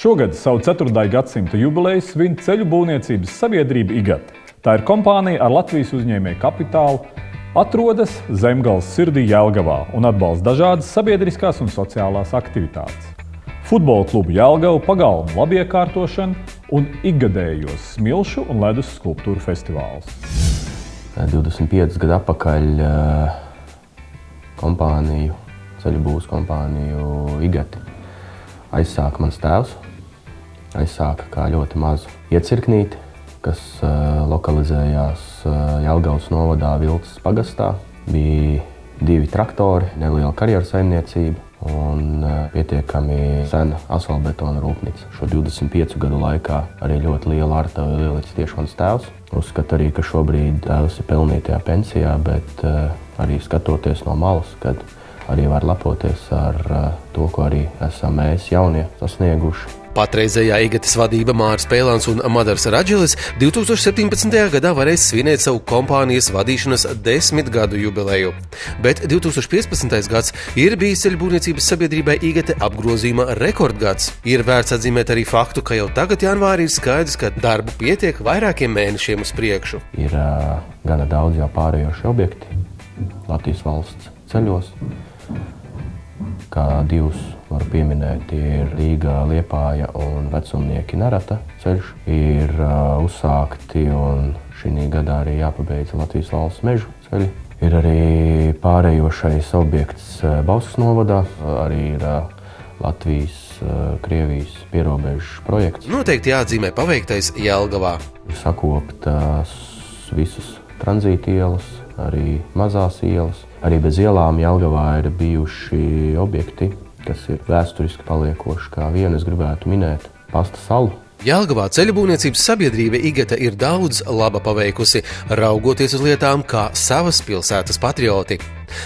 Šogad savu 4. gadsimta jubileju svin ceļu būvniecības sabiedrība IGATE. Tā ir kompānija ar Latvijas uzņēmēju kapitālu, atrodas Zemgales sirdī Jelgavā un atbalsta dažādas sabiedriskās un sociālās aktivitātes. Futbola klubu Jelgava pagalmu labiekārtošana un ikgadējos smilšu un ledus skulptūru festivāls. 25 gadu atpakaļ ceļu būvs kompāniju IGATE aizsāka mans tēvs. Aizsāka kā ļoti mazu iecirknīti, kas lokalizējās Jelgavas novadā Vilces pagastā. Bija 2 traktori, neliela karjeru saimniecība un pietiekami sena asfaltbetona rūpnīca. Šo 25 gadu laikā arī ļoti lielu artavu ielicis tieši mans tēvs. Uzskatu arī, ka šobrīd tēvs ir pelnītajā pensijā, bet arī skatoties no malas, kad arī var lepoties ar to, ko arī esam mēs jaunie sasnieguši. Patreizējā IGATES vadība Māris Pēlāns un Madars Radžilis 2017. gadā varēs svinēt savu kompānijas vadīšanas 10 gadu jubileju. Bet 2015. gads ir bijis ceļbūvniecības sabiedrībai IGATE apgrozījuma rekordgads. Ir vērts atzīmēt arī faktu, ka jau tagad janvārī ir skaidrs, ka darbu pietiek vairākiem mēnešiem uz priekšu. Ir gana daudz jau pārējoši objekti Latvijas valsts ceļos. Kā 2 varu pieminēt, ir Rīga, Liepāja un Vecumnieki Nerata ceļš. Ir uzsākti un šī gadā arī jāpabeidz Latvijas valsts mežu ceļi. Ir arī pārējošais objekts Bauskas novadā, arī ir Latvijas-Krievijas pierobežas projekts. Noteikti jāatzīmē paveiktais Jelgavā. Ir sakoptas visas tranzīta ielas, arī mazās ielas. Arī bez ielām Jelgavā ir bijuši objekti, kas ir vēsturiski paliekoši, kā vienu es gribētu minēt Pasta salu. Jelgavā ceļbūvniecības sabiedrība IGATE ir daudz laba paveikusi, raugoties uz lietām kā savas pilsētas patrioti.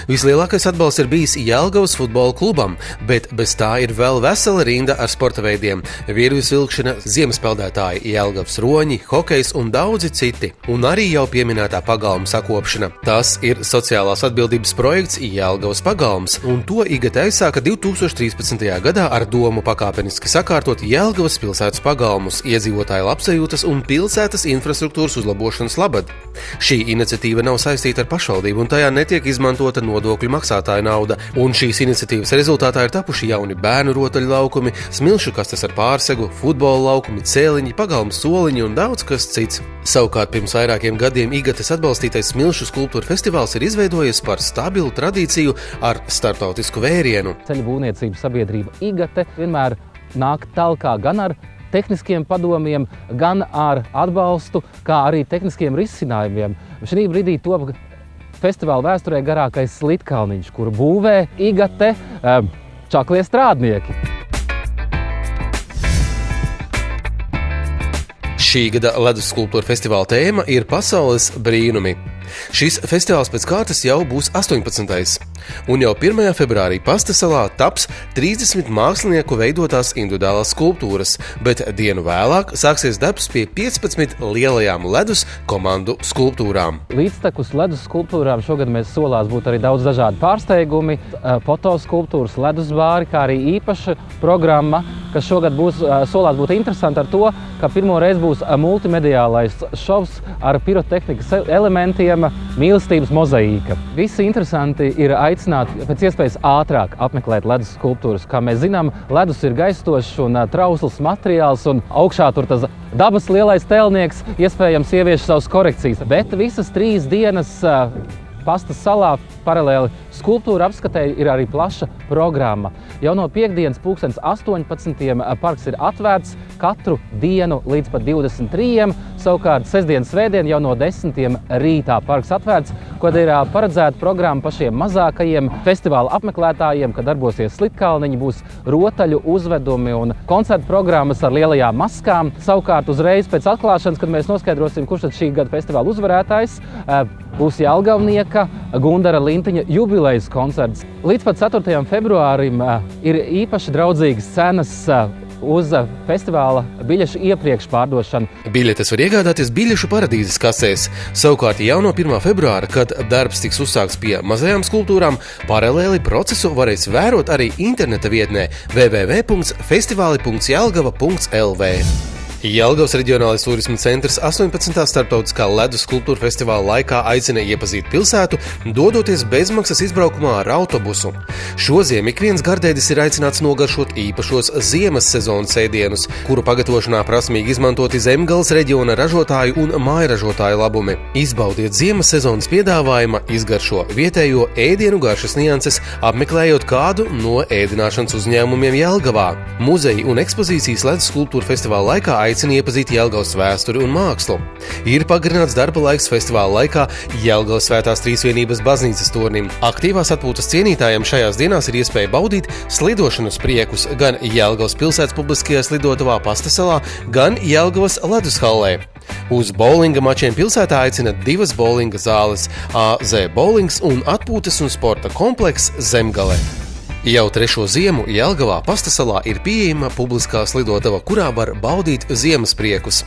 Vislielākais atbalsts ir bijis Jelgavas futbola klubam, bet bez tā ir vēl vesela rinda ar sporta veidiem – virves vilkšana, ziemaspēldētāji, Jelgavas roņi, hokejs un daudzi citi. Un arī jau pieminētā pagalma sakopšana. Tas ir sociālās atbildības projekts Jelgavas pagalms, un to IGATE aizsāka 2013. gadā ar domu pakāpeniski sakārtot Jelgavas pilsētas pagalmus, iedzīvotāju labsajūtas un pilsētas infrastruktūras uzlabošanas labad. Šī iniciatīva nav saistīta ar pašvaldību, un tajā netiek izmantota nodokļu maksātāja nauda, un šīs iniciatīvas rezultātā ir tapuši jauni bērnu rotaļu laukumi, smilšu kastes ar pārsegu, futbola laukumi, cēliņi, pagalmu soliņi un daudz kas cits. Savukārt pirms vairākiem gadiem IGATES atbalstītais smilšu skulptūru festivāls ir izveidojies par stabilu tradīciju ar starptautisku vērienu. Ceļbūvniecības sabiedrība IGATE vienmēr nāk talkā gan ar tehniskiem padomiem, gan ar atbalstu, kā arī tehniskiem risinājumiem. Šī brīdī top festivāla vēsturē garākais slitkalniņš, kuru būvē IGATE čaklie strādnieki. Šī gada ledus skulptūra festivāla tēma ir pasaules brīnumi. Šis festivāls pēc kārtas jau būs 18. Un jau 1. februārī Pasta salā taps 30 mākslinieku veidotās individuālās skulptūras, bet dienu vēlāk sāksies darbs pie 15 lielajām ledus komandu skulptūrām. Līdztekus ledus skulptūrām šogad mēs solās būt arī daudz dažādu pārsteigumi, fotoskulptūras, ledus bāri, kā arī īpaša programma, kas šogad solās būt interesanti ar to, ka pirmo reizi būs multimediālais šovs ar pirotehnikas elementiem, mīlestības mozaīka. Visi interesanti ir aicināti pēc iespējas ātrāk apmeklēt ledus skulptūras. Kā mēs zinām, ledus ir gaistošs un trausls materiāls, un augšā tur tas dabas lielais tēlnieks iespējams ievieš savas korekcijas. Bet visas 3 dienas Pasta salā paralēli skulptūra apskatei ir arī plaša programma. Jau no piektdienas 18:00 parks ir atvērts katru dienu līdz pat 23. Savukārt sestdien, svētdien jau no 10. rītā parks atvērts, kad ir paredzēta programma pašiem mazākajiem festivāla apmeklētājiem, kad darbosies slitkalniņi, būs rotaļu uzvedumi un koncertu programmas ar lielajām maskām. Savukārt uzreiz pēc atklāšanas, kad mēs noskaidrosim, kurš tad šī gada festivāla uzvarētājs, būs Jelgavnieka Gundara Lintiņa jubilejas koncerts. Līdz pat 4. februārim ir īpaši draudzīgas cenas uz festivāla biļešu iepriekš pārdošanu. Biļetes var iegādāties biļešu paradīzes kasēs. Savukārt jau no 1. februāra, kad darbs tiks uzsākts pie mazajām skulptūrām, paralēli procesu varēs vērot arī interneta vietnē www.festivāli.jelgava.lv. Jelgavas reģionālais turisma centrs 18. starptautiskā ledus skulptūra festivāla laikā aicina iepazīt pilsētu, dodoties bezmaksas izbraukumā ar autobusu. Šoziem ik viens gardēdis ir aicināts nogaršot īpašos ziemas sezonas ēdienus, kuru pagatavošanā prasmīgi izmantoti Zemgales reģiona ražotāju un mājražotāju labumi. Izbaudiet ziemas sezonas piedāvājuma, izgaršo vietējo ēdienu garšas nianses, apmeklējot kādu no ēdināšanas uzņēmumiem Jelgavā. Muzeji un ekspozīcijas ledus skulptūra festivāla laikā aicina iepazīt Jelgavas vēsturi un mākslu. Ir pagarināts darba laiks festivāla laikā Jelgavas Svētās Trīsvienības baznīcas tornim. Aktīvās atpūtas cienītājiem šajās dienās ir iespēja baudīt slidošanas priekus gan Jelgavas pilsētas publiskajā slidotavā Pastasalā, gan Jelgavas ledus hallē. Uz bowlinga mačiem pilsētā aicina 2 bowlinga zāles – AZ Bowlings un atpūtas un sporta komplekss Zemgale. Jau 3. ziemu Jelgavā Pastasalā ir pieejama publiskā slidotava, kurā var baudīt ziemas priekus.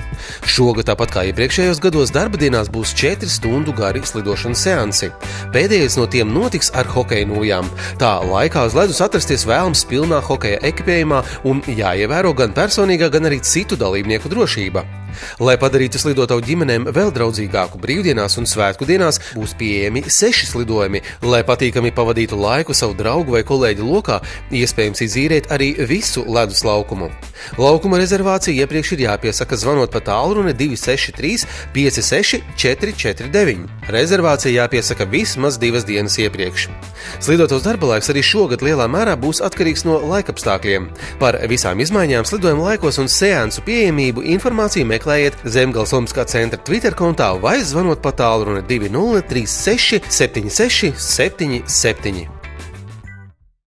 Šogad, tāpat kā iepriekšējos gados, darba dienās būs 4 stundu gari slidošanas seansi. Pēdējais no tiem notiks ar hokeja nūjām. Tā laikā uz ledus atrasties vēlams pilnā hokeja ekipējumā un jāievēro gan personīgā, gan arī citu dalībnieku drošība. Lai padarītu slidotavu ģimenēm vēl draudzīgāku, brīvdienās un svētku dienās būs pieejami 6 slidojumi. Lai patīkami pavadītu laiku savu draugu vai kolēģu lokā, iespējams izīrēt arī visu ledus laukumu. Laukuma rezervācija iepriekš ir jāpiesaka zvanot pa tālruni 263 56 449. Rezervācija jāpiesaka vismaz 2 dienas iepriekš. Slidotavas darba laiks arī šogad lielā mērā būs atkarīgs no laikapstākļiem. Par visām izmaiņām slidojuma laikos un seansu pieejamību informāciju meklējiet Zemgales Olimpiskā centra Twitter kontā vai zvanot pa tālruni 2036 76 77.